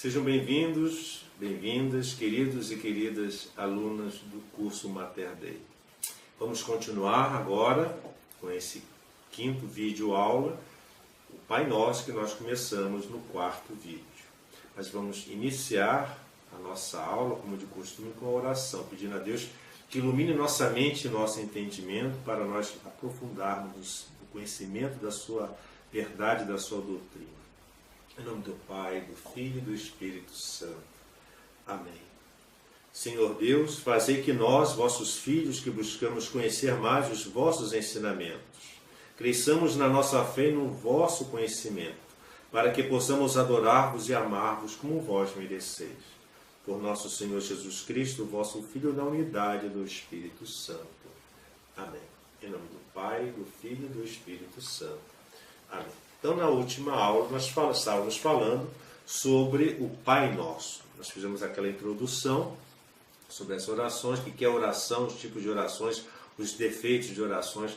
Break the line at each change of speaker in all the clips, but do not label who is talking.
Sejam bem-vindos, bem-vindas, queridos e queridas alunas do curso Mater Dei. Vamos continuar agora com esse quinto vídeo aula, o Pai Nosso, que nós começamos no quarto vídeo. Mas vamos iniciar a nossa aula, como de costume, com a oração, pedindo a Deus que ilumine nossa mente e nosso entendimento para nós aprofundarmos o conhecimento da sua verdade, da sua doutrina. Em nome do Pai, do Filho e do Espírito Santo. Amém. Senhor Deus, fazei que nós, vossos filhos, que buscamos conhecer mais os vossos ensinamentos, cresçamos na nossa fé e no vosso conhecimento, para que possamos adorar-vos e amar-vos como vós mereceis. Por nosso Senhor Jesus Cristo, vosso Filho, na unidade do Espírito Santo. Amém. Em nome do Pai, do Filho e do Espírito Santo. Amém. Então, na última aula, nós estávamos falando sobre o Pai Nosso. Nós fizemos aquela introdução sobre as orações, o que é oração, os tipos de orações, os defeitos de orações,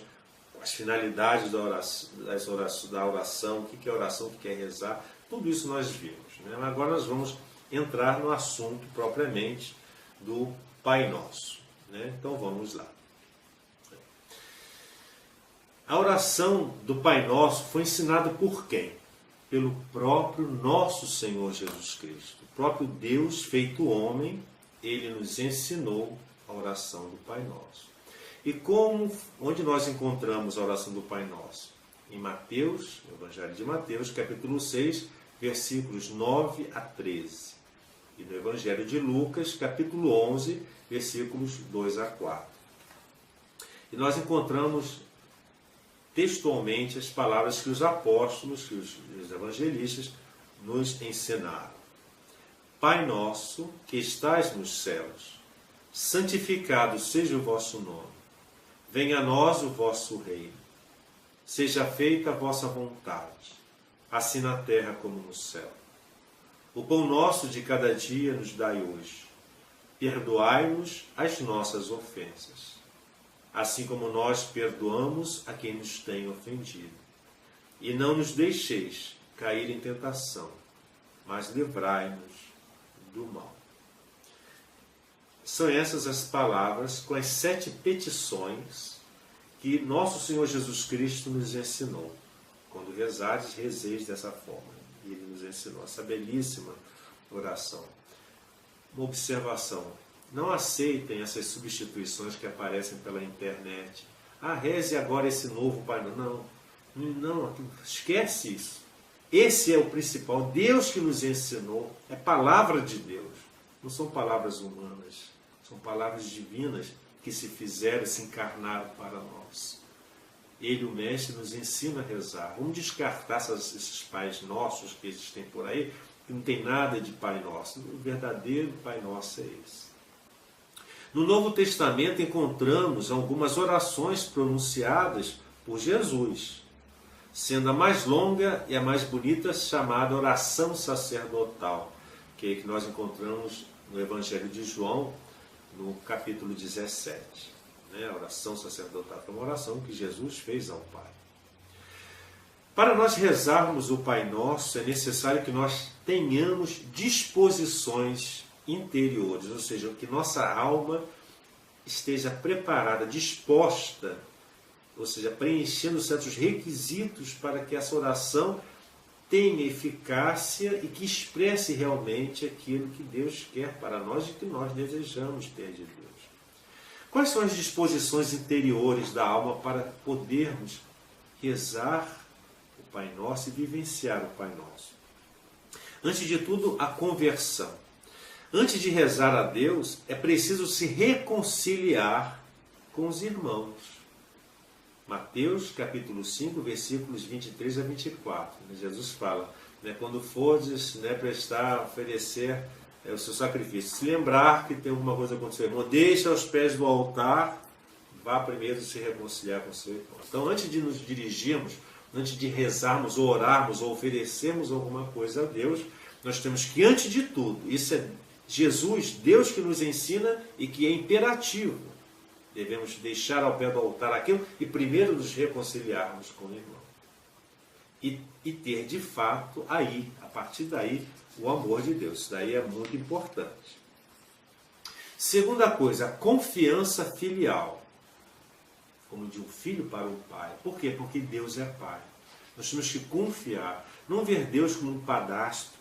as finalidades da oração, o que é oração, o que é rezar, tudo isso nós vimos, né? Agora nós vamos entrar no assunto propriamente do Pai Nosso, né? Então vamos lá. A oração do Pai Nosso foi ensinada por quem? Pelo próprio nosso Senhor Jesus Cristo. O próprio Deus feito homem, ele nos ensinou a oração do Pai Nosso. E onde nós encontramos a oração do Pai Nosso? Em Mateus, no Evangelho de Mateus, capítulo 6, versículos 9 a 13. E no Evangelho de Lucas, capítulo 11, versículos 2 a 4. E nós encontramos textualmente as palavras que os apóstolos, que os evangelistas nos ensinaram. Pai nosso, que estais nos céus, santificado seja o vosso nome. Venha a nós o vosso reino. Seja feita a vossa vontade, assim na terra como no céu. O pão nosso de cada dia nos dai hoje. Perdoai-nos as nossas ofensas, assim como nós perdoamos a quem nos tem ofendido. E não nos deixeis cair em tentação, mas livrai-nos do mal. São essas as palavras com as 7 petições que nosso Senhor Jesus Cristo nos ensinou. Quando rezares, rezeis dessa forma. E Ele nos ensinou essa belíssima oração. Uma observação. Não aceitem essas substituições que aparecem pela internet. Reze agora esse novo Pai Nosso. Não, esquece isso. Esse é o principal. Deus que nos ensinou. É palavra de Deus. Não são palavras humanas. São palavras divinas que se fizeram, se encarnaram para nós. Ele, o Mestre, nos ensina a rezar. Vamos descartar esses pais nossos que existem por aí, que não tem nada de Pai Nosso. O verdadeiro Pai Nosso é esse. No Novo Testamento encontramos algumas orações pronunciadas por Jesus, sendo a mais longa e a mais bonita chamada oração sacerdotal, que é que nós encontramos no Evangelho de João, no capítulo 17. A oração sacerdotal é uma oração que Jesus fez ao Pai. Para nós rezarmos o Pai Nosso, é necessário que nós tenhamos disposições interiores, ou seja, que nossa alma esteja preparada, disposta, ou seja, preenchendo certos requisitos para que essa oração tenha eficácia e que expresse realmente aquilo que Deus quer para nós e que nós desejamos ter de Deus. Quais são as disposições interiores da alma para podermos rezar o Pai Nosso e vivenciar o Pai Nosso? Antes de tudo, a conversão. Antes de rezar a Deus, é preciso se reconciliar com os irmãos. Mateus, capítulo 5, versículos 23 a 24. Jesus fala, quando fordes oferecer o seu sacrifício, se lembrar que tem alguma coisa com o seu irmão, deixa aos pés do altar, vá primeiro se reconciliar com o seu irmão. Então, antes de nos dirigirmos, antes de rezarmos, ou orarmos, ou oferecermos alguma coisa a Deus, nós temos que, antes de tudo, isso é Jesus, Deus que nos ensina e que é imperativo. Devemos deixar ao pé do altar aquilo e primeiro nos reconciliarmos com o irmão. E ter, de fato, aí, a partir daí, o amor de Deus. Isso daí é muito importante. Segunda coisa, a confiança filial. Como de um filho para o pai. Por quê? Porque Deus é pai. Nós temos que confiar. Não ver Deus como um padastro,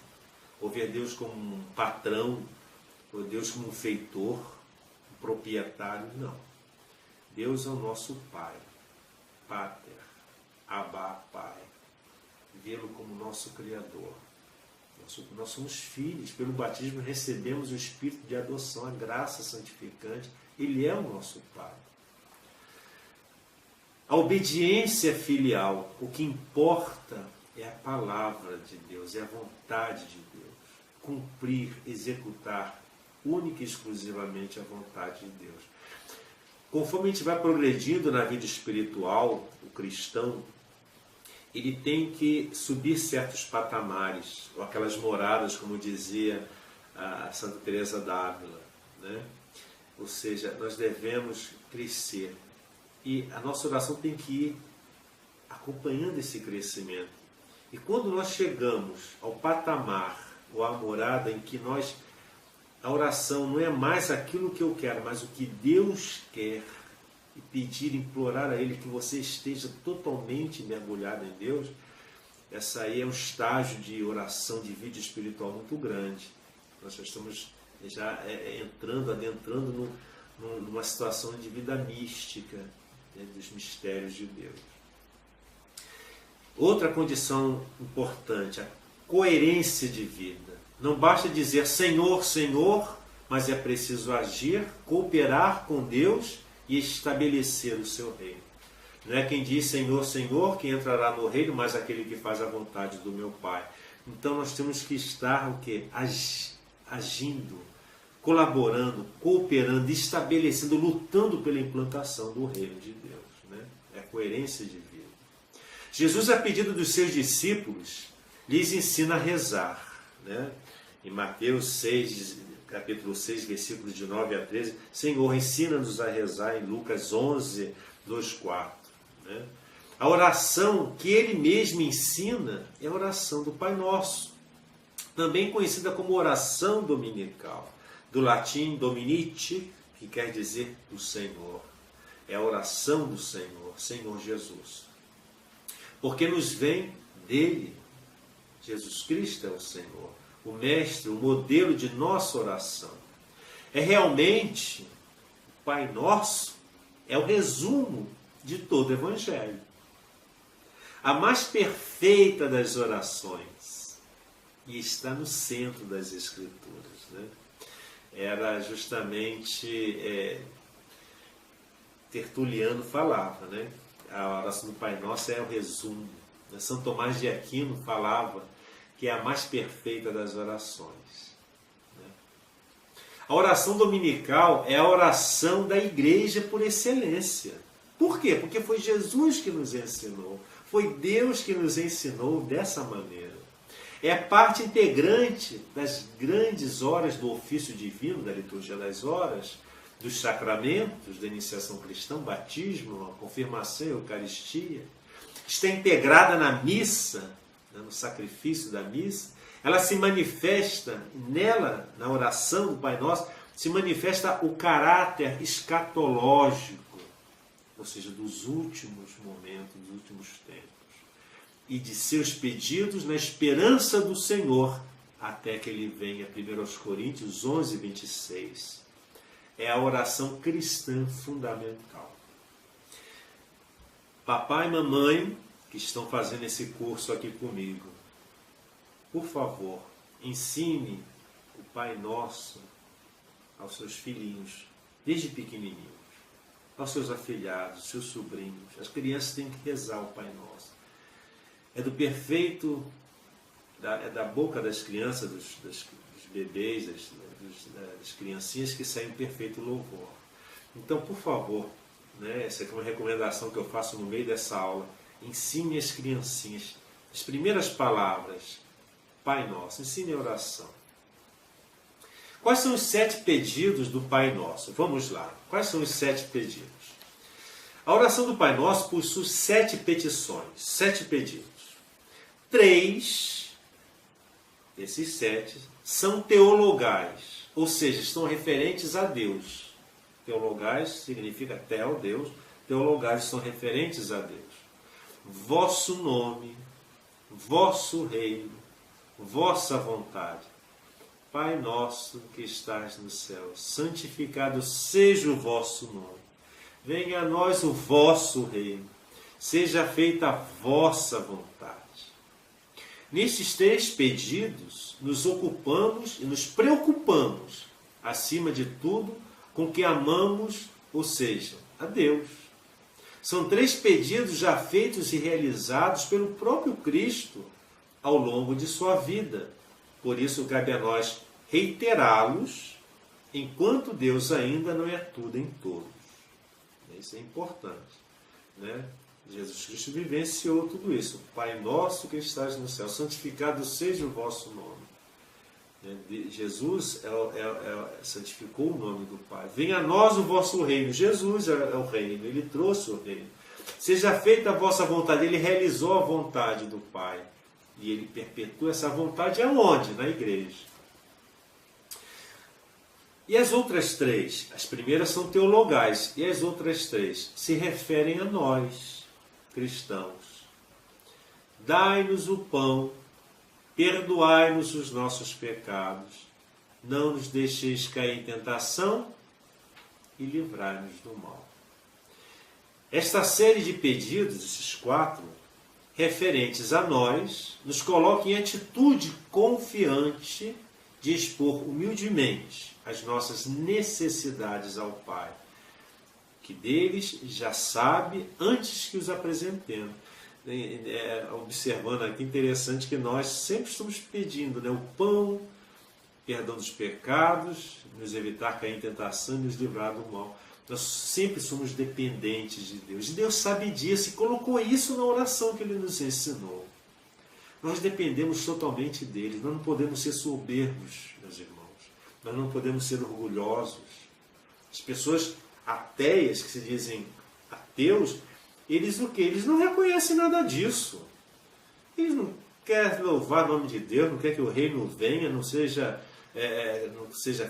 ou ver Deus como um patrão, ou Deus como um feitor, um proprietário. Não. Deus é o nosso pai. Pater. Abba, pai. Vê-lo como nosso Criador. Nós somos filhos. Pelo batismo recebemos o Espírito de adoção, a graça santificante. Ele é o nosso pai. A obediência filial, o que importa é a palavra de Deus, é a vontade de Deus. Cumprir, executar única e exclusivamente a vontade de Deus. Conforme a gente vai progredindo na vida espiritual, o cristão, ele tem que subir certos patamares, ou aquelas moradas, como dizia a Santa Teresa d'Ávila, né? Ou seja, nós devemos crescer. E a nossa oração tem que ir acompanhando esse crescimento. E quando nós chegamos ao patamar, ou à morada em que a oração não é mais aquilo que eu quero, mas o que Deus quer, e pedir, implorar a Ele que você esteja totalmente mergulhado em Deus, essa aí é um estágio de oração, de vida espiritual muito grande. Nós já estamos adentrando numa situação de vida mística, né, dos mistérios de Deus. Outra condição importante, a coerência de vida. Não basta dizer Senhor, Senhor, mas é preciso agir, cooperar com Deus e estabelecer o seu reino. Não é quem diz Senhor, Senhor que entrará no reino, mas aquele que faz a vontade do meu Pai. Então nós temos que estar o quê? Agindo, colaborando, cooperando, estabelecendo, lutando pela implantação do reino de Deus. Né? É coerência de vida. Jesus, a pedido dos seus discípulos, lhes ensina a rezar. Né? Em Mateus 6, capítulo 6, versículos de 9 a 13, Senhor, ensina-nos a rezar. Em Lucas 11, 2, 4. Né? A oração que ele mesmo ensina é a oração do Pai Nosso, também conhecida como oração dominical, do latim Dominici, que quer dizer do Senhor. É a oração do Senhor, Senhor Jesus. Porque nos vem dele. Jesus Cristo é o Senhor, o mestre, o modelo de nossa oração. É realmente, o Pai Nosso é o resumo de todo o Evangelho. A mais perfeita das orações, e está no centro das Escrituras. Né? Era justamente, Tertuliano falava, né? A oração do Pai Nosso é o resumo. São Tomás de Aquino falava que é a mais perfeita das orações. Né? A oração dominical é a oração da igreja por excelência. Por quê? Porque foi Jesus que nos ensinou. Foi Deus que nos ensinou dessa maneira. É parte integrante das grandes horas do ofício divino, da liturgia das horas, dos sacramentos, da iniciação cristã, batismo, a confirmação, a Eucaristia. Está integrada na missa, no sacrifício da missa. Ela se manifesta nela, na oração do Pai Nosso, se manifesta o caráter escatológico, ou seja, dos últimos momentos, dos últimos tempos, e de seus pedidos na esperança do Senhor, até que ele venha. 1 Coríntios 11, 26. É a oração cristã fundamental. Papai e mamãe, que estão fazendo esse curso aqui comigo, por favor, ensine o Pai Nosso aos seus filhinhos, desde pequenininhos, aos seus afilhados, seus sobrinhos. As crianças têm que rezar o Pai Nosso. É do perfeito, é da boca das crianças, dos bebês, das criancinhas, que sai um perfeito louvor. Então, por favor, né, essa é uma recomendação que eu faço no meio dessa aula. Ensine as criancinhas as primeiras palavras, Pai Nosso, ensine a oração. Quais são os 7 pedidos do Pai Nosso? Vamos lá. Quais são os 7 pedidos? A oração do Pai Nosso possui 7 petições, 7 pedidos. 3 esses 7, são teologais, ou seja, estão referentes a Deus. Teologais significa tel, Deus. Teologais são referentes a Deus. Vosso nome, vosso reino, vossa vontade. Pai nosso que estás no céu, santificado seja o vosso nome. Venha a nós o vosso reino. Seja feita a vossa vontade. Nestes 3 pedidos, nos ocupamos e nos preocupamos, acima de tudo, com o que amamos, ou seja, a Deus. São 3 pedidos já feitos e realizados pelo próprio Cristo ao longo de sua vida. Por isso cabe a nós reiterá-los, enquanto Deus ainda não é tudo em todos. Isso é importante, né? Jesus Cristo vivenciou tudo isso. Pai nosso que estás no céu, santificado seja o vosso nome. Jesus santificou o nome do Pai. Venha a nós o vosso reino. Jesus é o reino, ele trouxe o reino. Seja feita a vossa vontade. Ele realizou a vontade do Pai. E ele perpetua essa vontade aonde? Na igreja. E as outras 3? As primeiras são teologais. E as outras 3 se referem a nós, cristãos. Dai-nos o pão, perdoai-nos os nossos pecados, não nos deixeis cair em tentação e livrai-nos do mal. Esta série de pedidos, esses 4, referentes a nós, nos coloca em atitude confiante de expor humildemente as nossas necessidades ao Pai, que deles já sabe antes que os apresentemos. Observando aqui, interessante que nós sempre estamos pedindo, né, o pão, perdão dos pecados, nos evitar cair em tentação e nos livrar do mal. Nós sempre somos dependentes de Deus. E Deus sabe disso e colocou isso na oração que Ele nos ensinou. Nós dependemos totalmente dele. Nós não podemos ser soberbos, meus irmãos. Nós não podemos ser orgulhosos. As pessoas ateias, que se dizem ateus, eles o quê? Eles não reconhecem nada disso. Eles não querem louvar o nome de Deus, não querem que o reino venha, não seja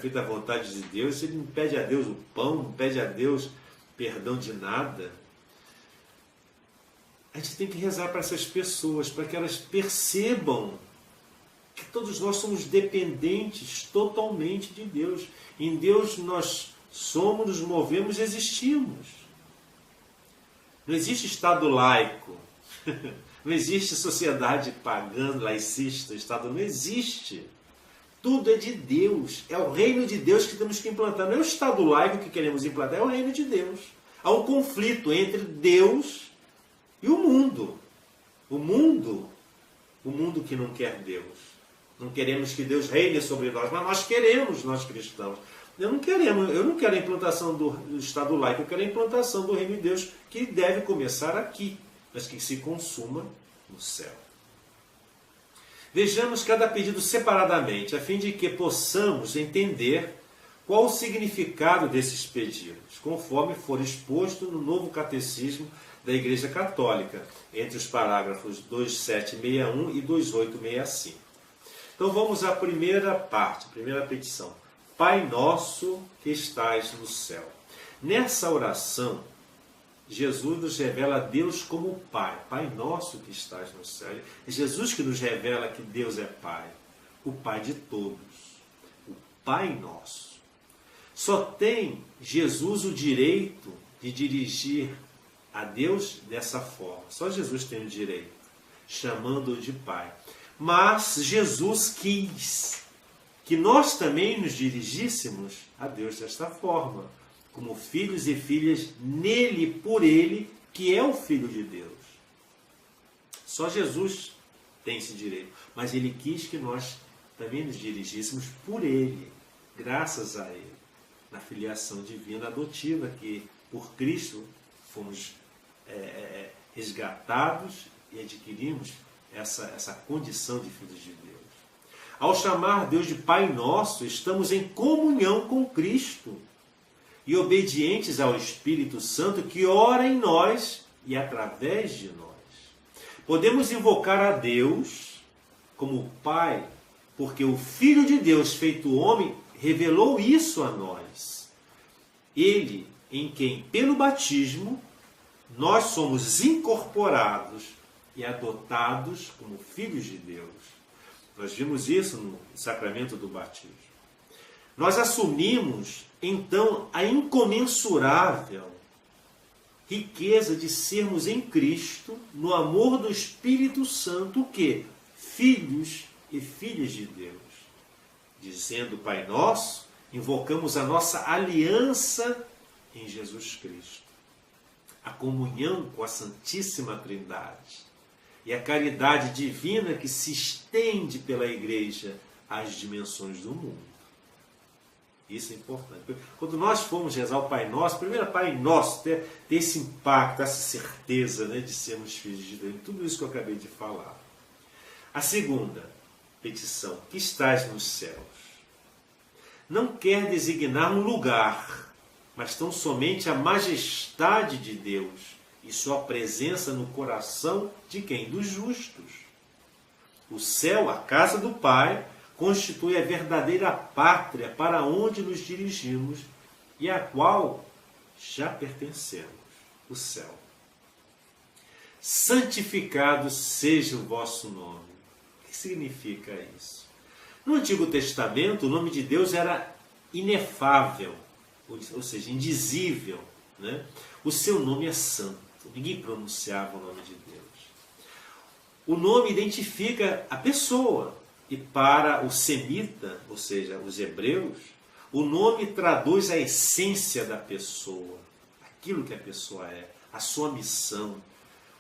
feita a vontade de Deus. Ele não pede a Deus o pão, não pede a Deus perdão de nada. A gente tem que rezar para essas pessoas, para que elas percebam que todos nós somos dependentes totalmente de Deus. Em Deus nós somos, nos movemos e existimos. Não existe Estado laico, não existe sociedade pagã, laicista, Estado não existe. Tudo é de Deus, é o reino de Deus que temos que implantar. Não é o Estado laico que queremos implantar, é o reino de Deus. Há um conflito entre Deus e o mundo. O mundo que não quer Deus. Não queremos que Deus reine sobre nós, mas nós queremos, nós cristãos. Eu não quero a implantação do Estado laico, eu quero a implantação do reino de Deus, que deve começar aqui, mas que se consuma no céu. Vejamos cada pedido separadamente, a fim de que possamos entender qual o significado desses pedidos, conforme for exposto no novo catecismo da Igreja Católica, entre os parágrafos 2761 e 2865. Então vamos à primeira parte, primeira petição. Pai nosso que estais no céu. Nessa oração, Jesus nos revela a Deus como Pai. Pai nosso que estás no céu. É Jesus que nos revela que Deus é Pai. O Pai de todos. O Pai nosso. Só tem Jesus o direito de dirigir a Deus dessa forma. Só Jesus tem o direito, chamando-o de Pai. Mas Jesus quis que nós também nos dirigíssemos a Deus desta forma, como filhos e filhas nele, por ele, que é o Filho de Deus. Só Jesus tem esse direito, mas ele quis que nós também nos dirigíssemos por ele, graças a ele, na filiação divina adotiva, que por Cristo fomos resgatados e adquirimos essa condição de filhos de Deus. Ao chamar Deus de Pai Nosso, estamos em comunhão com Cristo e obedientes ao Espírito Santo que ora em nós e através de nós. Podemos invocar a Deus como Pai porque o Filho de Deus, feito homem, revelou isso a nós. Ele, em quem, pelo batismo, nós somos incorporados e adotados como filhos de Deus. Nós vimos isso no sacramento do batismo. Nós assumimos, então, a incomensurável riqueza de sermos em Cristo, no amor do Espírito Santo, o quê? Filhos e filhas de Deus. Dizendo Pai Nosso, invocamos a nossa aliança em Jesus Cristo. A comunhão com a Santíssima Trindade e a caridade divina que se estende pela Igreja às dimensões do mundo. Isso é importante. Quando nós formos rezar o Pai Nosso, primeiro Pai Nosso, ter esse impacto, essa certeza, né, de sermos filhos de Deus, tudo isso que eu acabei de falar. A segunda petição, que estás nos céus, não quer designar um lugar, mas tão somente a majestade de Deus e sua presença no coração de quem? Dos justos. O céu, a casa do Pai, constitui a verdadeira pátria para onde nos dirigimos e à qual já pertencemos, o céu. Santificado seja o vosso nome. O que significa isso? No Antigo Testamento, o nome de Deus era inefável, ou seja, indizível, né? O seu nome é santo. Ninguém pronunciava o nome de Deus. O nome identifica a pessoa. E para o semita, ou seja, os hebreus, o nome traduz a essência da pessoa, aquilo que a pessoa é, a sua missão,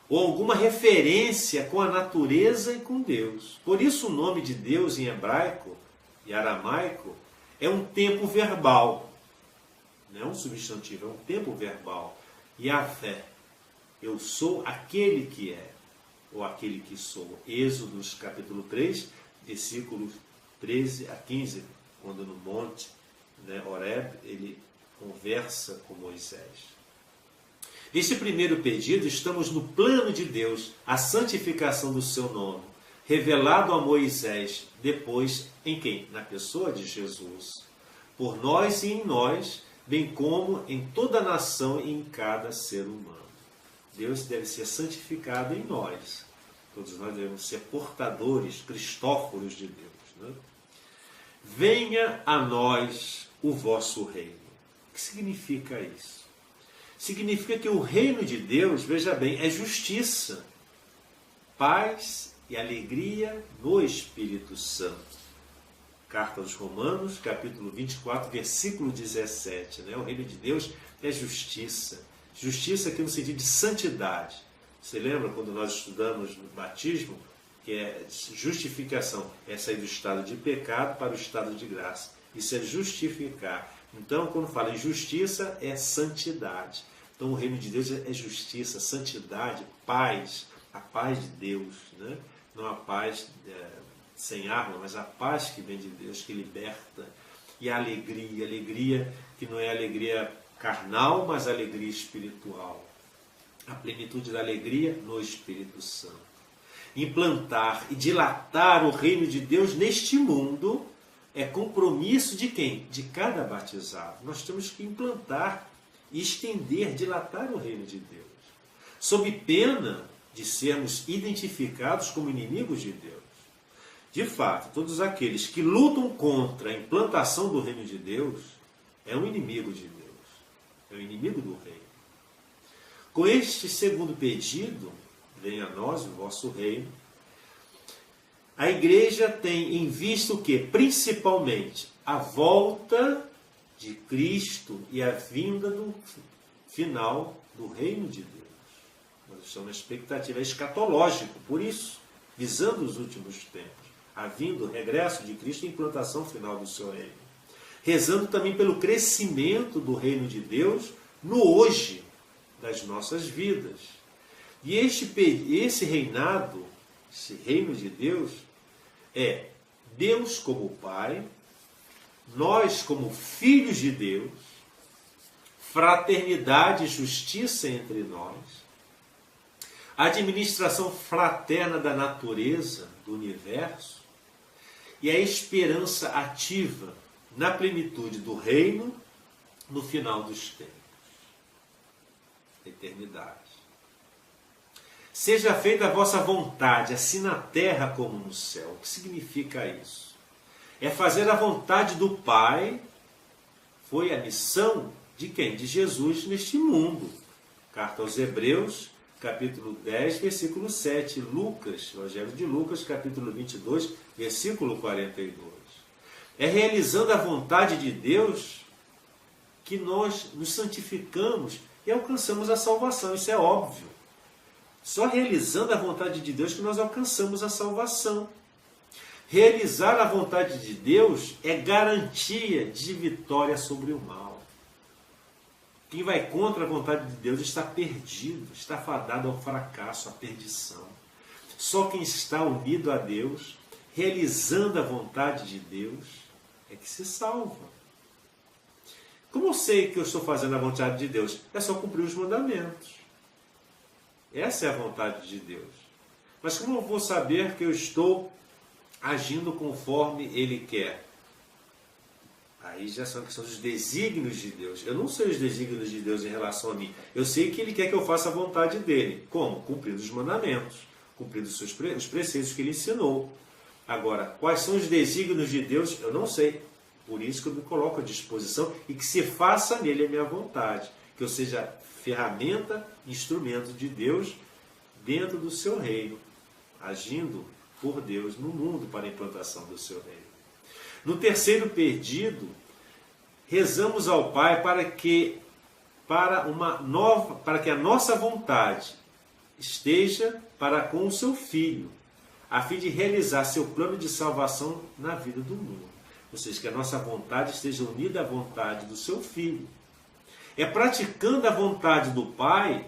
ou alguma referência com a natureza e com Deus. Por isso o nome de Deus em hebraico e aramaico é um tempo verbal, não é um substantivo, é um tempo verbal. Yahvé, eu sou aquele que é, ou aquele que sou. Êxodos capítulo 3, versículos 13 a 15, quando no monte, né, Horeb, ele conversa com Moisés. Este primeiro pedido, estamos no plano de Deus, a santificação do seu nome, revelado a Moisés, depois em quem? Na pessoa de Jesus. Por nós e em nós, bem como em toda a nação e em cada ser humano. Deus deve ser santificado em nós. Todos nós devemos ser portadores, cristóforos de Deus. Né? Venha a nós o vosso reino. O que significa isso? Significa que o reino de Deus, veja bem, é justiça, paz e alegria no Espírito Santo. Carta aos Romanos, capítulo 24, versículo 17. Né? O reino de Deus é justiça. Justiça aqui no sentido de santidade. Você lembra quando nós estudamos no batismo, que é justificação, é sair do estado de pecado para o estado de graça. Isso é justificar. Então, quando fala em justiça, é santidade. Então, o reino de Deus é justiça, santidade, paz, a paz de Deus. Né? Não a paz sem arma, mas a paz que vem de Deus, que liberta. E a alegria que não é alegria carnal, mas alegria espiritual. A plenitude da alegria no Espírito Santo. Implantar e dilatar o reino de Deus neste mundo é compromisso de quem? De cada batizado. Nós temos que implantar e estender, dilatar o reino de Deus, sob pena de sermos identificados como inimigos de Deus. De fato, todos aqueles que lutam contra a implantação do reino de Deus é um inimigo de Deus, é um inimigo do reino. Com este segundo pedido, venha a nós o vosso reino, a igreja tem em vista o quê? Principalmente a volta de Cristo e a vinda do final do reino de Deus. Nós estamos na expectativa escatológica, por isso, visando os últimos tempos, a vinda, o regresso de Cristo e a implantação final do seu reino. Rezando também pelo crescimento do reino de Deus no hoje das nossas vidas. E esse reinado, esse reino de Deus, é Deus como Pai, nós como filhos de Deus, fraternidade e justiça entre nós, administração fraterna da natureza, do universo, e a esperança ativa na plenitude do reino no final dos tempos. Eternidade. Seja feita a vossa vontade, assim na terra como no céu. O que significa isso? É fazer a vontade do Pai. Foi a missão de quem? De Jesus neste mundo. Carta aos Hebreus, capítulo 10, versículo 7. Lucas, Evangelho de Lucas, capítulo 22, versículo 42. É realizando a vontade de Deus que nós nos santificamos e alcançamos a salvação. Isso é óbvio. Só realizando a vontade de Deus que nós alcançamos a salvação. Realizar a vontade de Deus é garantia de vitória sobre o mal. Quem vai contra a vontade de Deus está perdido, está fadado ao fracasso, à perdição. Só quem está unido a Deus, realizando a vontade de Deus, é que se salva. Como eu sei que eu estou fazendo a vontade de Deus? É só cumprir os mandamentos. Essa é a vontade de Deus. Mas como eu vou saber que eu estou agindo conforme Ele quer? Aí já são os desígnios de Deus. Eu não sei os desígnios de Deus em relação a mim. Eu sei que Ele quer que eu faça a vontade dEle. Como? Cumprindo os mandamentos, cumprindo os preceitos que Ele ensinou. Agora, quais são os desígnios de Deus? Eu não sei. Por isso que eu me coloco à disposição e que se faça nele a minha vontade. Que eu seja ferramenta, instrumento de Deus dentro do seu reino, agindo por Deus no mundo para a implantação do seu reino. No terceiro pedido, rezamos ao Pai para que a nossa vontade esteja para com o seu Filho, a fim de realizar seu plano de salvação na vida do mundo. Ou seja, que a nossa vontade esteja unida à vontade do seu Filho. É praticando a vontade do Pai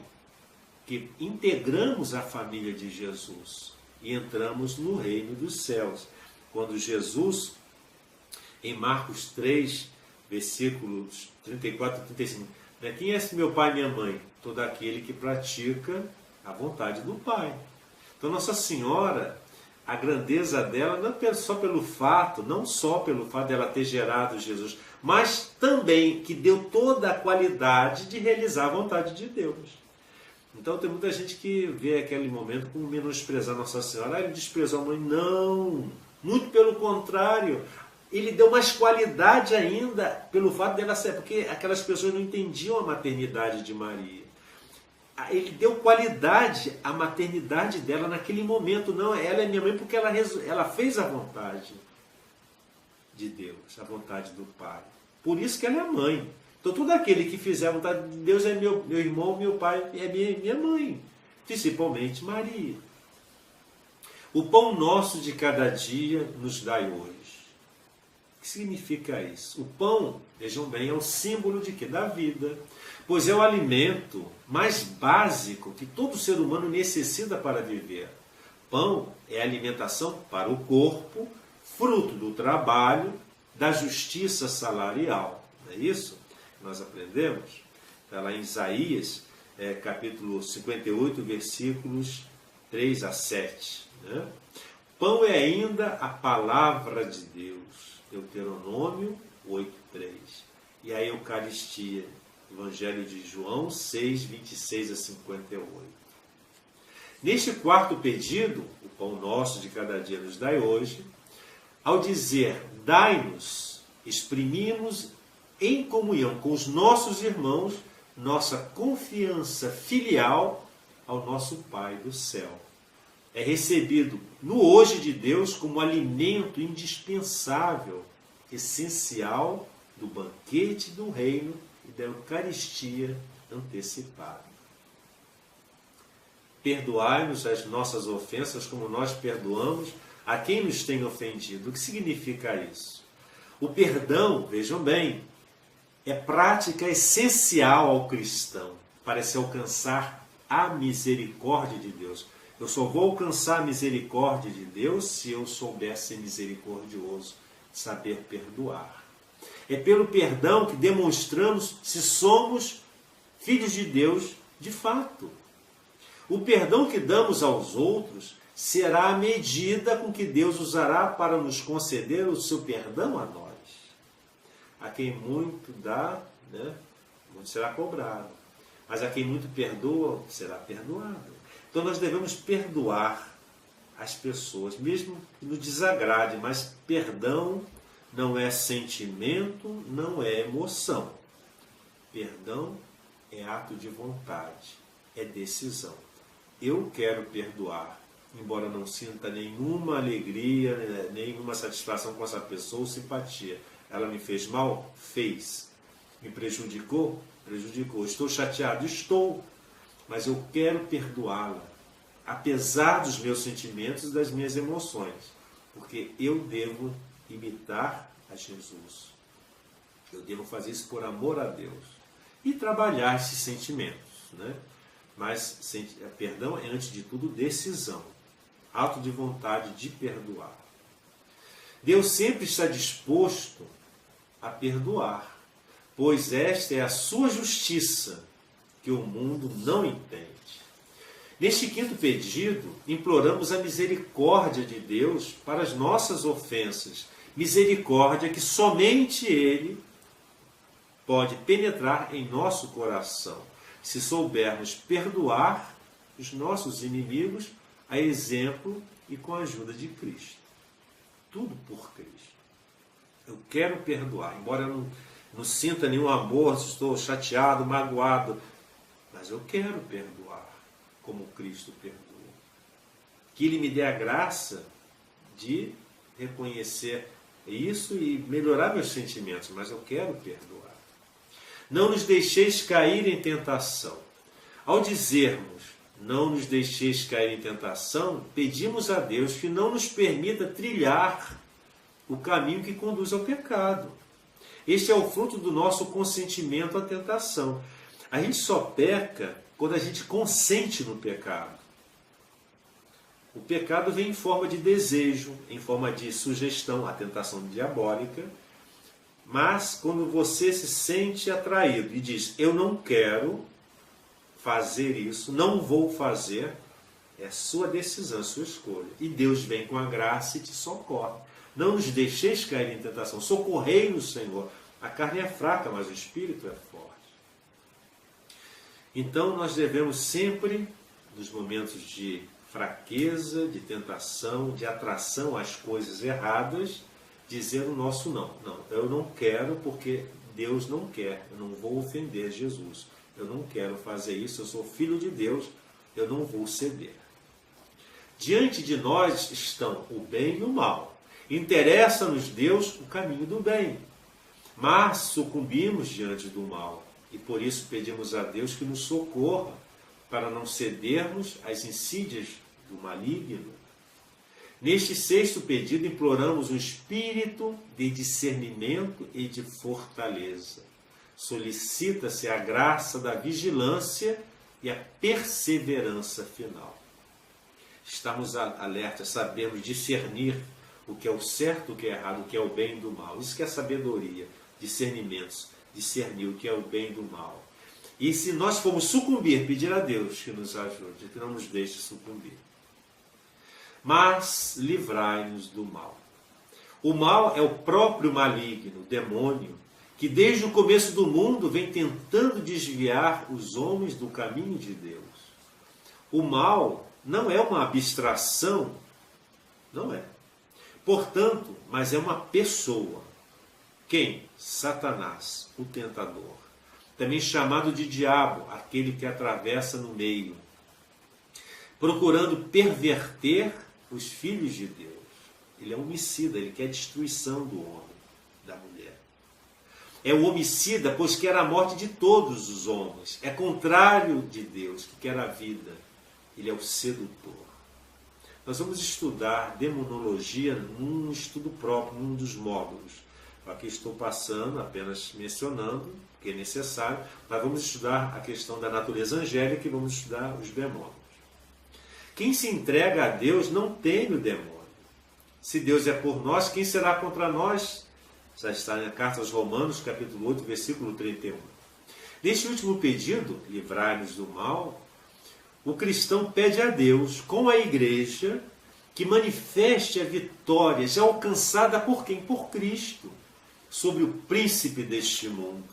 que integramos a família de Jesus e entramos no reino dos céus. Quando Jesus, em Marcos 3, versículos 34 e 35, quem é esse meu pai e minha mãe? Todo aquele que pratica a vontade do Pai. Então Nossa Senhora, a grandeza dela não é só pelo fato, dela ter gerado Jesus, mas também que deu toda a qualidade de realizar a vontade de Deus. Então tem muita gente que vê aquele momento como menosprezar Nossa Senhora. Ele desprezou a mãe. Não, muito pelo contrário. Ele deu mais qualidade ainda pelo fato dela ser, porque aquelas pessoas não entendiam a maternidade de Maria. Ele deu qualidade à maternidade dela naquele momento. Não, ela é minha mãe porque ela fez a vontade de Deus, a vontade do Pai. Por isso que ela é mãe. Então todo aquele que fizer a vontade de Deus é meu irmão, meu pai, é minha mãe. Principalmente Maria. O pão nosso de cada dia nos dai hoje. O que significa isso? O pão, vejam bem, é o símbolo de quê? Da vida. Pois é o alimento mais básico que todo ser humano necessita para viver. Pão é alimentação para o corpo, fruto do trabalho, da justiça salarial. Não é isso? Nós aprendemos? Está lá em Isaías, capítulo 58, versículos 3 a 7. Né? Pão é ainda a palavra de Deus. Deuteronômio 8, 3. E a Eucaristia, Evangelho de João 6, 26 a 58. Neste quarto pedido, o pão nosso de cada dia nos dai hoje, ao dizer, dai-nos, exprimimos em comunhão com os nossos irmãos, nossa confiança filial ao nosso Pai do céu. É recebido no hoje de Deus como alimento indispensável, essencial do banquete do reino e da Eucaristia antecipada. Perdoai-nos as nossas ofensas como nós perdoamos a quem nos tem ofendido. O que significa isso? O perdão, vejam bem, é prática essencial ao cristão para se alcançar a misericórdia de Deus. Eu só vou alcançar a misericórdia de Deus se eu souber ser misericordioso, saber perdoar. É pelo perdão que demonstramos se somos filhos de Deus de fato. O perdão que damos aos outros será a medida com que Deus usará para nos conceder o seu perdão a nós. A quem muito dá, muito será cobrado. Mas a quem muito perdoa, será perdoado. Então nós devemos perdoar as pessoas, mesmo que nos desagrade, mas perdão não é sentimento, não é emoção. Perdão é ato de vontade, é decisão. Eu quero perdoar, embora não sinta nenhuma alegria, nenhuma satisfação com essa pessoa ou simpatia. Ela me fez mal? Fez. Me prejudicou? Prejudicou. Estou chateado? Estou. Mas eu quero perdoá-la, apesar dos meus sentimentos e das minhas emoções, porque eu devo imitar a Jesus. Eu devo fazer isso por amor a Deus e trabalhar esses sentimentos, Mas perdão é, antes de tudo, decisão, ato de vontade de perdoar. Deus sempre está disposto a perdoar, pois esta é a sua justiça, que o mundo não entende. Neste quinto pedido, imploramos a misericórdia de Deus para as nossas ofensas, misericórdia que somente Ele pode penetrar em nosso coração, se soubermos perdoar os nossos inimigos a exemplo e com a ajuda de Cristo. Tudo por Cristo. Eu quero perdoar, embora eu não sinta nenhum amor, estou chateado, magoado, mas eu quero perdoar como Cristo perdoou. Que Ele me dê a graça de reconhecer isso e melhorar meus sentimentos, mas eu quero perdoar. Não nos deixeis cair em tentação. Ao dizermos, não nos deixeis cair em tentação, pedimos a Deus que não nos permita trilhar o caminho que conduz ao pecado. Este é o fruto do nosso consentimento à tentação. A gente só peca quando a gente consente no pecado. O pecado vem em forma de desejo, em forma de sugestão, a tentação diabólica. Mas quando você se sente atraído e diz, eu não quero fazer isso, não vou fazer, é sua decisão, sua escolha. E Deus vem com a graça e te socorre. Não nos deixeis cair em tentação, socorrei-nos, Senhor. A carne é fraca, mas o espírito é forte. Então nós devemos sempre, nos momentos de fraqueza, de tentação, de atração às coisas erradas, dizer o nosso não. Não, eu não quero porque Deus não quer. Eu não vou ofender Jesus. Eu não quero fazer isso. Eu sou filho de Deus. Eu não vou ceder. Diante de nós estão o bem e o mal. Interessa-nos, Deus, o caminho do bem. Mas sucumbimos diante do mal. E por isso pedimos a Deus que nos socorra para não cedermos às insídias do maligno. Neste sexto pedido, imploramos um espírito de discernimento e de fortaleza. Solicita-se a graça da vigilância e a perseverança final. Estamos alertas, sabemos discernir o que é o certo, o que é errado, o que é o bem e do mal. Isso que é sabedoria, discernimentos, discernir o que é o bem e do mal. E se nós formos sucumbir, pedir a Deus que nos ajude, que não nos deixe sucumbir. Mas livrai-nos do mal. O mal é o próprio maligno, o demônio, que desde o começo do mundo vem tentando desviar os homens do caminho de Deus. O mal não é uma abstração, não é. Portanto, mas é uma pessoa. Quem? Satanás, o tentador. Também chamado de diabo, aquele que atravessa no meio, procurando perverter os filhos de Deus. Ele é homicida, ele quer a destruição do homem, da mulher. É o homicida, pois quer a morte de todos os homens. É contrário de Deus, que quer a vida. Ele é o sedutor. Nós vamos estudar demonologia num estudo próprio, num dos módulos. Aqui estou passando, apenas mencionando, que é necessário, mas vamos estudar a questão da natureza angélica e vamos estudar os demônios. Quem se entrega a Deus não teme o demônio. Se Deus é por nós, quem será contra nós? Já está na carta aos Romanos, capítulo 8, versículo 31. Neste último pedido, livrai-nos do mal, o cristão pede a Deus, com a igreja, que manifeste a vitória já alcançada por quem? Por Cristo, sobre o príncipe deste mundo.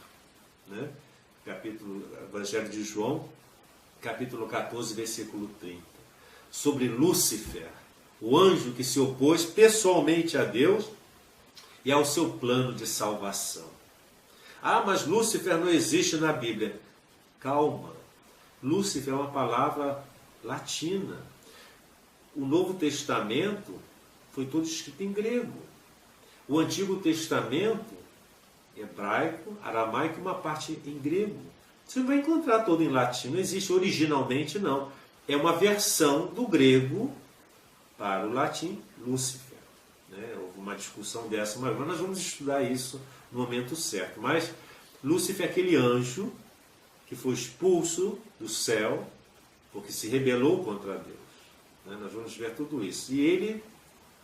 Né? Evangelho de João, capítulo 14, versículo 30. Sobre Lúcifer, o anjo que se opôs pessoalmente a Deus e ao seu plano de salvação. Ah, mas Lúcifer não existe na Bíblia. Calma. Lúcifer é uma palavra latina. O Novo Testamento foi todo escrito em grego. O Antigo Testamento, hebraico, aramaico e uma parte em grego. Você não vai encontrar todo em latim, não existe originalmente, não. É uma versão do grego para o latim, Lúcifer. Né? Houve uma discussão dessa, mas nós vamos estudar isso no momento certo. Mas Lúcifer é aquele anjo que foi expulso do céu porque se rebelou contra Deus. Né? Nós vamos ver tudo isso. E ele,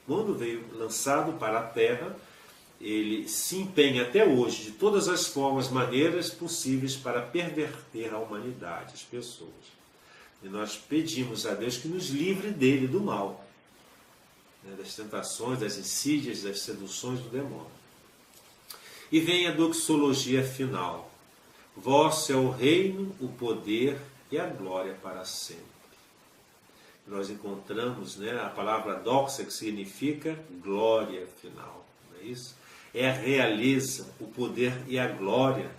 quando veio lançado para a terra, ele se empenha até hoje de todas as formas, maneiras possíveis para perverter a humanidade, as pessoas. E nós pedimos a Deus que nos livre dele, do mal, né, das tentações, das insídias, das seduções do demônio. E vem a doxologia final. Vosso é o reino, o poder e a glória para sempre. Nós encontramos, né, a palavra doxa, que significa glória final. Não é isso? É a realeza, o poder e a glória.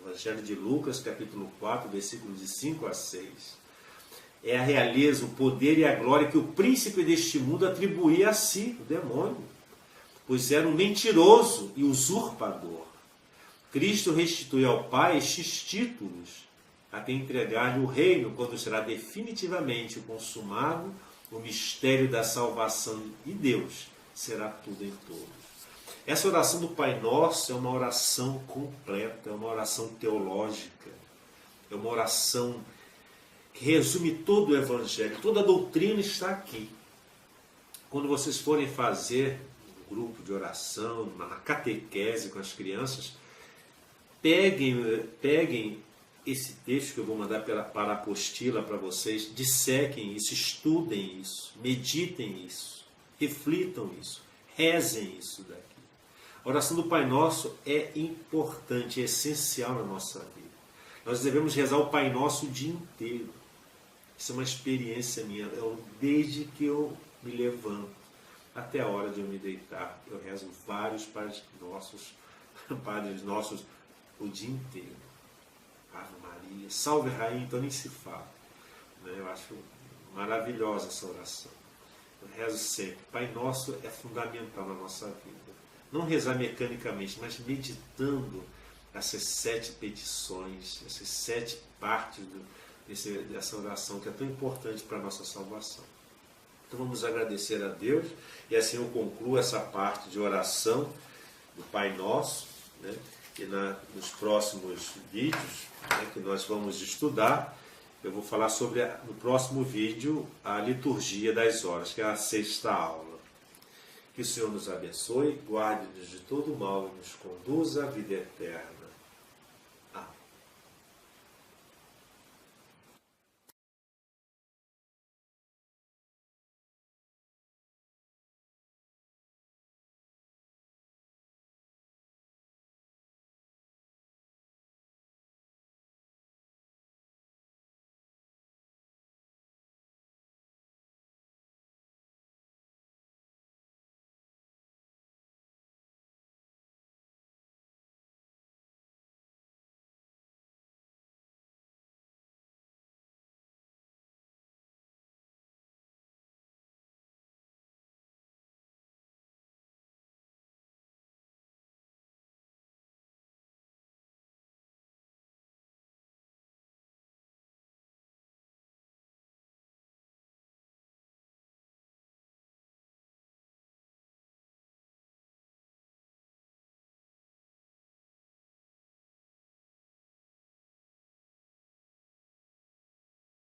Evangelho de Lucas, capítulo 4, versículos de 5 a 6. É a realeza, o poder e a glória que o príncipe deste mundo atribuía a si, o demônio, pois era um mentiroso e usurpador. Cristo restitui ao Pai estes títulos, até entregar-lhe o reino, quando será definitivamente consumado o mistério da salvação, e Deus será tudo em todos. Essa oração do Pai Nosso é uma oração completa, é uma oração teológica, é uma oração que resume todo o Evangelho, toda a doutrina está aqui. Quando vocês forem fazer um grupo de oração, uma catequese com as crianças, peguem esse texto que eu vou mandar para a apostila para vocês, dissequem isso, estudem isso, meditem isso, reflitam isso, rezem isso daqui. A oração do Pai Nosso é importante, é essencial na nossa vida. Nós devemos rezar o Pai Nosso o dia inteiro. Isso é uma experiência minha. Desde que eu me levanto até a hora de eu me deitar, eu rezo vários Padres Nossos o dia inteiro. Ave Maria, Salve Rainha, então nem se fala. Eu acho maravilhosa essa oração. Eu rezo sempre. Pai Nosso é fundamental na nossa vida. Não rezar mecanicamente, mas meditando essas 7 petições, essas 7 partes dessa oração que é tão importante para a nossa salvação. Então vamos agradecer a Deus, e assim eu concluo essa parte de oração do Pai Nosso, né? E nos próximos vídeos, né, que nós vamos estudar, eu vou falar sobre, no próximo vídeo, a liturgia das horas, que é a 6ª aula. Que o Senhor nos abençoe, guarde-nos de todo mal e nos conduza à vida eterna.